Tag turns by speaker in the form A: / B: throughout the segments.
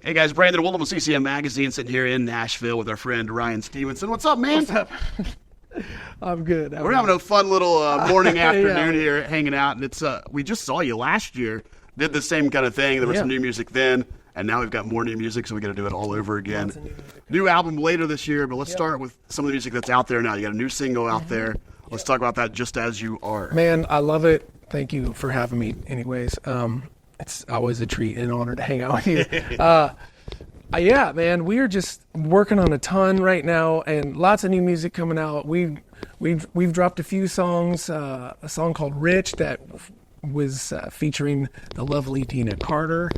A: Hey guys, Brandon Woolum with CCM Magazine, sitting here in Nashville with our friend Ryan Stevenson. What's up, man?
B: What's up? I'm good.
A: We're having a fun little morning afternoon here, hanging out, and it's we just saw you last year. Did the same kind of thing. There was some new music then, and now we've got more new music, so we got to do it all over again. New album later this year, but let's start with some of the music that's out there now. You got a new single out there. Let's talk about that. Just As You Are.
B: Man, I love it. Thank you for having me. Anyways, it's always a treat and an honor to hang out with you. Yeah, man, we are just working on a ton right now, and lots of new music coming out. We've dropped a few songs. A song called "Rich" that was featuring the lovely Deana Carter.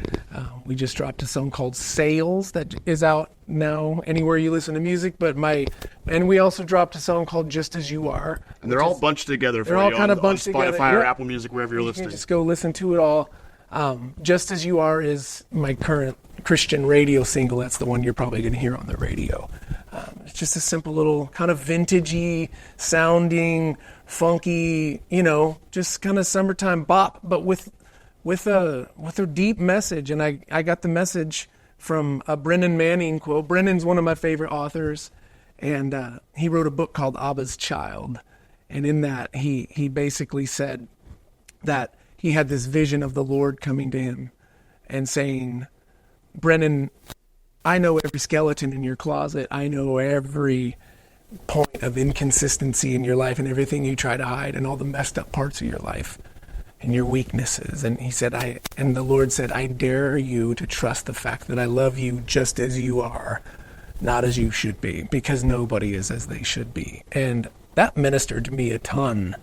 B: We just dropped a song called "Sales" that is out now anywhere you listen to music. And we also dropped a song called "Just As You Are."
A: And they're all bunched together.
B: They're all kind of bunched
A: together.
B: Spotify
A: or Apple Music, wherever you're listening.
B: You can just go listen to it all. "Just As You Are" is my current Christian radio single. That's the one you're probably going to hear on the radio. It's just a simple little kind of vintagey sounding, funky, just kind of summertime bop, but with a deep message. And I got the message from a Brendan Manning quote. Brendan's one of my favorite authors, and he wrote a book called Abba's Child. And in that, he basically said that he had this vision of the Lord coming to him and saying, "Brennan, I know every skeleton in your closet. I know every point of inconsistency in your life and everything you try to hide and all the messed up parts of your life and your weaknesses." And he said, and the Lord said, "I dare you to trust the fact that I love you just as you are, not as you should be, because nobody is as they should be." And that ministered to me a ton,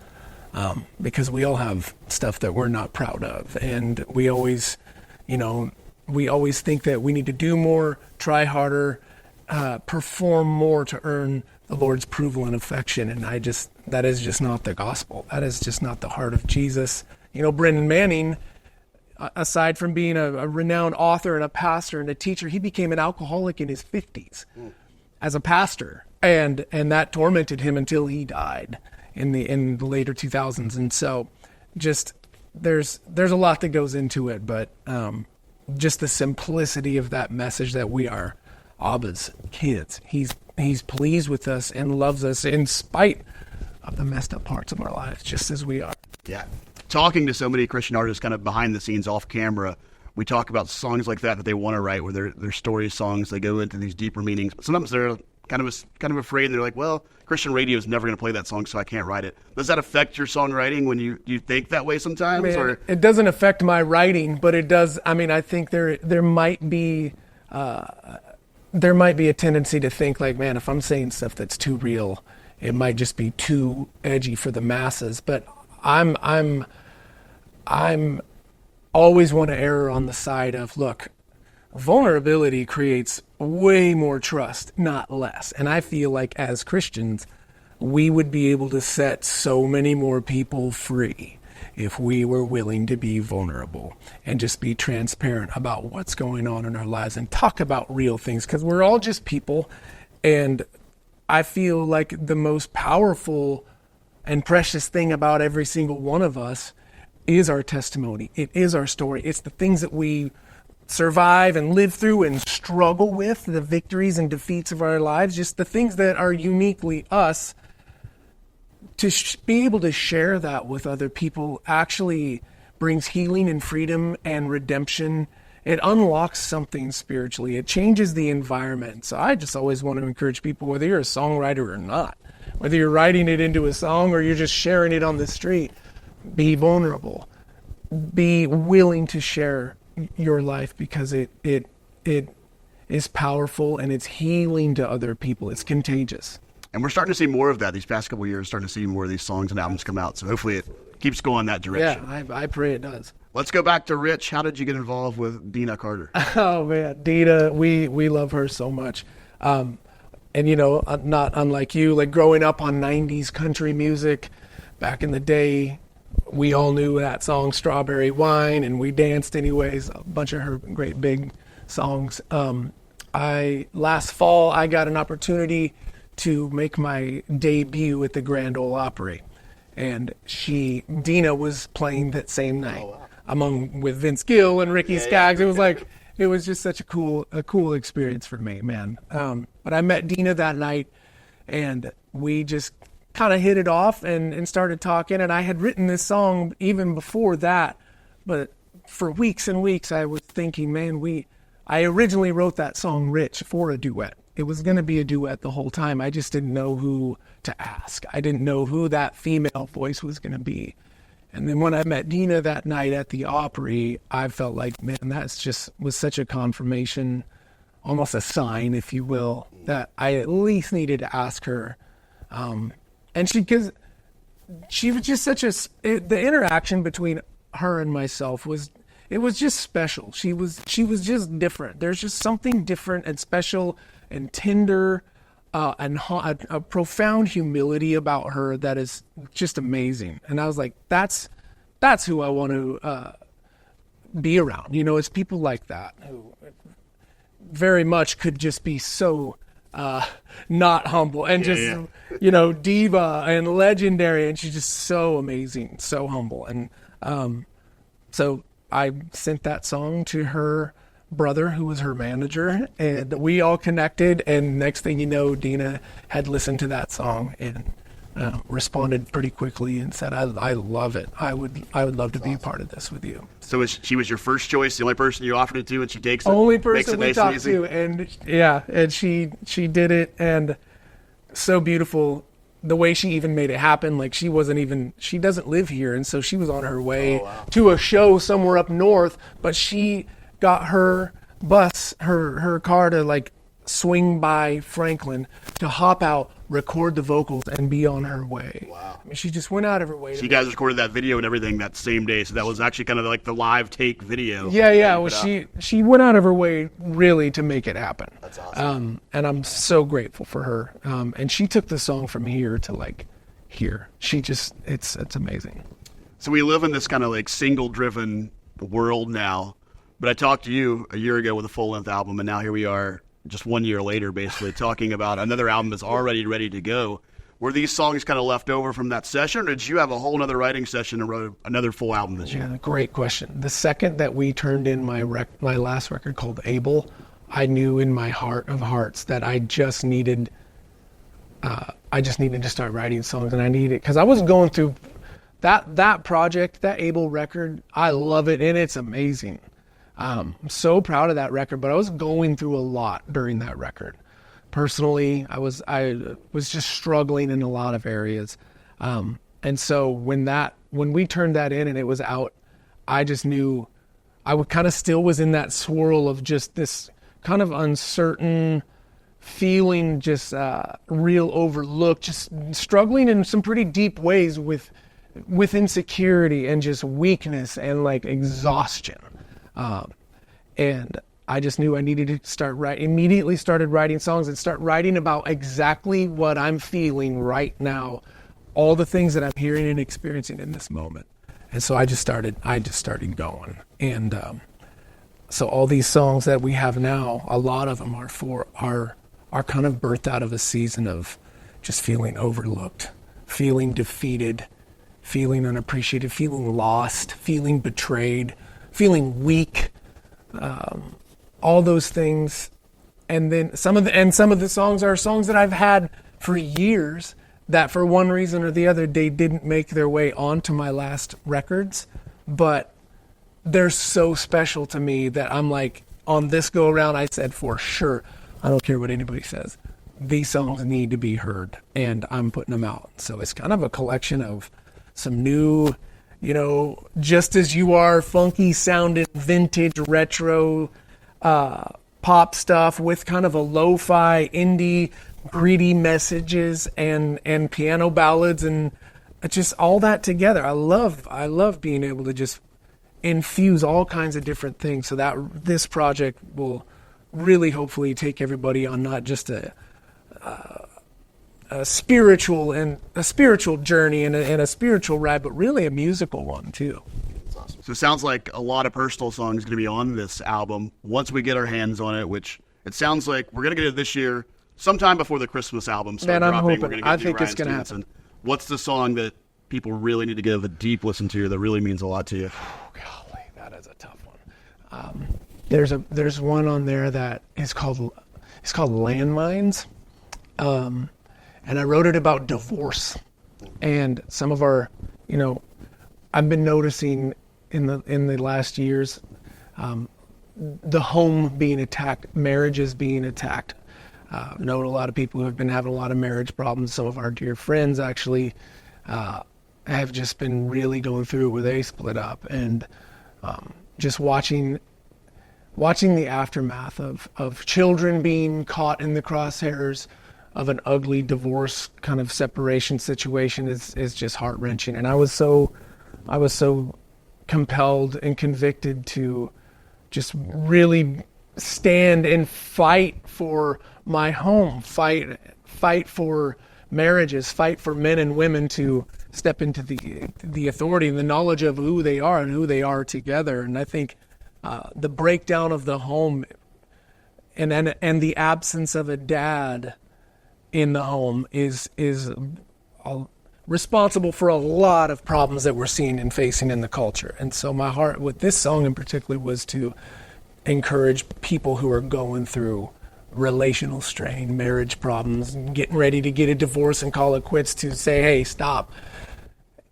B: because we all have stuff that we're not proud of. And we always think that we need to do more, try harder, perform more to earn the Lord's approval and affection. And that is just not the gospel. That is just not the heart of Jesus. Brendan Manning, aside from being a renowned author and a pastor and a teacher, he became an alcoholic in his 50s as a pastor. And that tormented him until he died in the later 2000s. And so just there's a lot that goes into it, but just the simplicity of that message that we are Abba's kids. He's pleased with us and loves us in spite of the messed up parts of our lives, just as we are.
A: Yeah. Talking to so many Christian artists kind of behind the scenes, off camera, we talk about songs like that they want to write, where they're story songs. They go into these deeper meanings. But sometimes they're kind of afraid. They're like, well, Christian radio is never going to play that song, so I can't write it. Does that affect your songwriting when you think that way sometimes? Or
B: it doesn't affect my writing, but it does. I mean, I think there might be a tendency to think like, man, if I'm saying stuff that's too real, it might just be too edgy for the masses. But I'm always want to err on the side of, look, vulnerability creates way more trust, not less. And I feel like as Christians, we would be able to set so many more people free if we were willing to be vulnerable and just be transparent about what's going on in our lives and talk about real things, because we're all just people. And I feel like the most powerful and precious thing about every single one of us is our testimony. It is our story. It's the things that we survive and live through and struggle with, the victories and defeats of our lives, just the things that are uniquely us. To be able to share that with other people actually brings healing and freedom and redemption. It unlocks something spiritually. It changes the environment. So I just always want to encourage people, whether you're a songwriter or not, whether you're writing it into a song or you're just sharing it on the street, be vulnerable. Be willing to share your life, because it is powerful and it's healing to other people. It's contagious.
A: And we're starting to see more of that these past couple of years, starting to see more of these songs and albums come out. So hopefully it keeps going that direction.
B: Yeah, I pray it does.
A: Let's go back to Rich. How did you get involved with Deana Carter?
B: Oh, man, Deana, we love her so much. And, not unlike you, like growing up on 90s country music back in the day, we all knew that song Strawberry Wine, and we danced anyways, a bunch of her great big songs. Last fall, I got an opportunity to make my debut at the Grand Ole Opry. And Deana was playing that same night with Vince Gill and Ricky Skaggs. It it was just such a cool experience for me, man. But I met Deana that night, and we just kind of hit it off and started talking. And I had written this song even before that, but for weeks and weeks I was thinking, man, I originally wrote that song Rich for a duet. It was going to be a duet the whole time. I just didn't know who to ask. I didn't know who that female voice was going to be. And then when I met Deana that night at the Opry, I felt like, man, was such a confirmation, almost a sign, if you will, that I at least needed to ask her. And because she was just the interaction between her and myself was just special. She was just different. There's just something different and special and tender, and a profound humility about her that is just amazing. And I was like, that's who I want to be around. It's people like that who very much could just be so not humble and just diva and legendary, and she's just so amazing, so humble. And so I sent that song to her brother, who was her manager, and we all connected, and next thing you know, Deana had listened to that song and responded pretty quickly and said, I love it. I would love to be a part of this with you.
A: So she was your first choice, the only person you offered it to, and she takes it?
B: Only person we talked to, and she did it, and so beautiful. The way she even made it happen, like she doesn't live here, and so she was on her way to a show somewhere up north, but she got her bus, her car to like swing by Franklin to hop out, record the vocals, and be on her way.
A: Wow.
B: I mean, she just went out of her way.
A: So you guys recorded that video and everything that same day, so that was actually kind of like the live take video.
B: Yeah. Well, she went out of her way really to make it happen.
A: That's awesome.
B: And I'm so grateful for her. And she took the song from here to like here. It's amazing.
A: So we live in this kind of like single-driven world now. But I talked to you a year ago with a full-length album, and now here we are just 1 year later, basically, talking about another album that's already ready to go. Were these songs kind of left over from that session, or did you have a whole other writing session and wrote another full album this year?
B: Yeah, great question. The second that we turned in my last record called Able, I knew in my heart of hearts that I just needed to start writing songs, and I needed, because I was going through that project, that Able record. I love it, and it's amazing. I'm so proud of that record, but I was going through a lot during that record. Personally, I was just struggling in a lot of areas. And so when we turned that in and it was out, I just knew I would kind of still was in that swirl of just this kind of uncertain feeling, just real overlooked, just struggling in some pretty deep ways with insecurity and just weakness and like exhaustion. And I just knew I needed to immediately started writing songs and start writing about exactly what I'm feeling right now, all the things that I'm hearing and experiencing in this moment. And so I just started going. And so all these songs that we have now, a lot of them are kind of birthed out of a season of just feeling overlooked, feeling defeated, feeling unappreciated, feeling lost, feeling betrayed, feeling weak, all those things. And then some of the songs are songs that I've had for years that for one reason or the other, they didn't make their way onto my last records, but they're so special to me that I'm like, on this go around, I said, for sure, I don't care what anybody says, these songs need to be heard, and I'm putting them out. So it's kind of a collection of some new, just as you are, funky sounding, vintage, retro, pop stuff with kind of a lo-fi, indie, greedy messages and piano ballads and just all that together. I love being able to just infuse all kinds of different things so that this project will really hopefully take everybody on not just a spiritual journey and a spiritual ride, but really a musical one too.
A: So it sounds like a lot of personal songs going to be on this album once we get our hands on it, which it sounds like we're going to get it this year, sometime before the Christmas album starts dropping.
B: I'm hoping.
A: We're going to
B: I
A: get
B: think
A: Ryan
B: it's going to
A: Stevenson.
B: happen.
A: What's the song that people really need to give a deep listen to that really means a lot to you?
B: Oh, golly, that is a tough one. There's one on there that is called Landmines, and I wrote it about divorce, and some of our, I've been noticing in the last years, the home being attacked, marriages being attacked. Know a lot of people who have been having a lot of marriage problems. Some of our dear friends actually have just been really going through where they split up, and just watching the aftermath of children being caught in the crosshairs of an ugly divorce kind of separation situation is just heart-wrenching. And I was so compelled and convicted to just really stand and fight for my home, fight for marriages, fight for men and women to step into the authority and the knowledge of who they are and who they are together. And I think the breakdown of the home and the absence of a dad in the home is responsible for a lot of problems that we're seeing and facing in the culture. And so my heart with this song in particular was to encourage people who are going through relational strain, marriage problems, getting ready to get a divorce and call it quits, to say, hey, stop.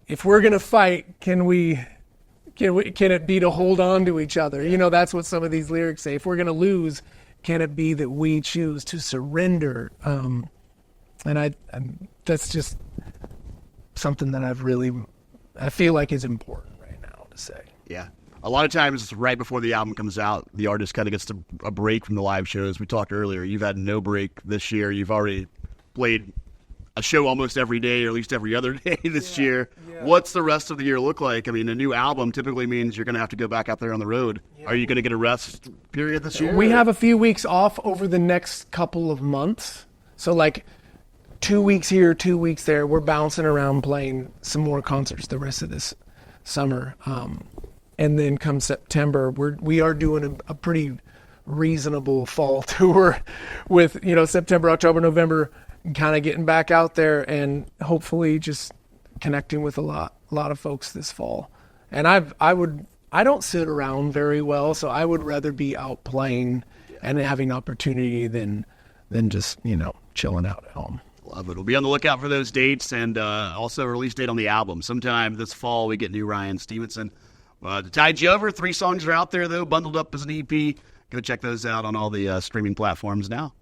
B: If we're going to fight, can it be to hold on to each other? That's what some of these lyrics say. If we're going to lose, can it be that we choose to surrender? And that's just something that I feel like is important right now to say.
A: Yeah. A lot of times right before the album comes out, the artist kind of gets a break from the live shows. We talked earlier. You've had no break this year. You've already played a show almost every day, or at least every other day this year. Yeah. What's the rest of the year look like? I mean, a new album typically means you're going to have to go back out there on the road. Yeah. Are you going to get a rest period this year?
B: We have a few weeks off over the next couple of months. So 2 weeks here, 2 weeks there. We're bouncing around playing some more concerts the rest of this summer. And then come September, we are doing a pretty reasonable fall tour with, September, October, November, kind of getting back out there and hopefully just connecting with a lot of folks this fall. And I don't sit around very well, so I would rather be out playing and having opportunity than just, chilling out at home.
A: Love it. We'll be on the lookout for those dates, and also a release date on the album. Sometime this fall we get new Ryan Stevenson. To tide you over, 3 songs are out there, though, bundled up as an EP. Go check those out on all the streaming platforms now.